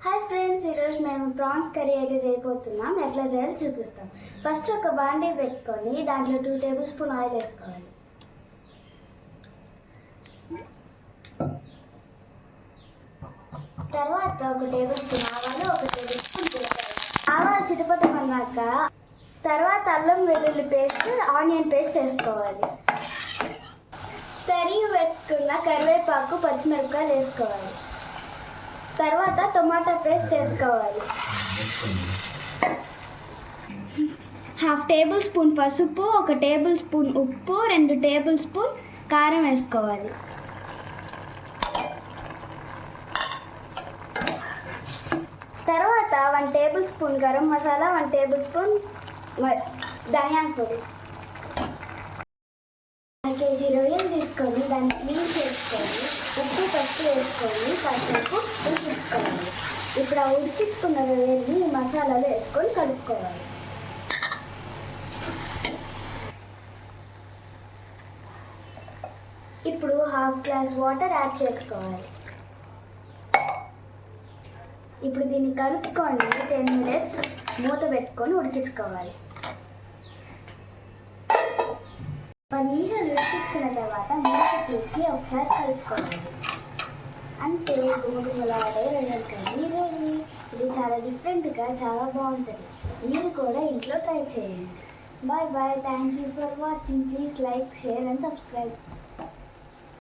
Hi friends, ఈరోజు మేము prawns curry అయితే చేయబోతున్నాం. ఎట్లా చేయాలో చూపిస్తాం. ఫస్ట్ ఒక బాండీ పెట్టుకొని దాంట్లో 2 టేబుల్ స్పూన్ ఆయిల్ వేసుకోవాలి. తర్వాత 1 టేబుల్ స్పూన్ ఆవాలు, 1 టేబుల్ స్పూన్ జీలకర్ర. ఆవాలు చిటపటమన్నాక తర్వాత అల్లం వెల్లుల్లి పేస్ట్, ఆనియన్ పేస్ట్ వేసుకోవాలి. తరిగి పెట్టుకున్న కరివేపాకు, పచ్చిమిరపకాయలు వేసుకోవాలి. తర్వాత టొమాటో పేస్ట్ వేసుకోవాలి. 1/2 టేబుల్ స్పూన్ పసుపు, 1 టేబుల్ స్పూన్ ఉప్పు, 2 టేబుల్ స్పూన్ కారం వేసుకోవాలి. తర్వాత 1 table spoon garam masala, 1 table spoon ధనియాల పొడి. 1 కేజీ రొయ్యలు తీసుకొని దాన్ని క్లీన్ చేసుకొని ఉప్పు పసుపు వేసుకొని కాసేపు ఉడికించుకోవాలి. ఇప్పుడు ఆ ఉడికించుకున్న రొయ్యల్ని ఈ మసాలాలు వేసుకొని కలుపుకోవాలి. ఇప్పుడు 1/2 గ్లాస్ వాటర్ యాడ్ చేసుకోవాలి. ఇప్పుడు దీన్ని కలుపుకొని 10 మినిట్స్ మూత పెట్టుకొని ఉడికించుకోవాలి. 10 నిమిషాలు ఉడికించుకున్న తర్వాత మూత తీసి ఒకసారి కలుపుకోవాలి. అంతే, గుమగుమలాడే రొయ్యల కర్రీ రెడీ. ఇది చాలా డిఫరెంట్గా చాలా బాగుంటుంది. మీరు కూడా ఇంట్లో ట్రై చేయండి. Bye bye. Thank you for watching. Please like, share and subscribe.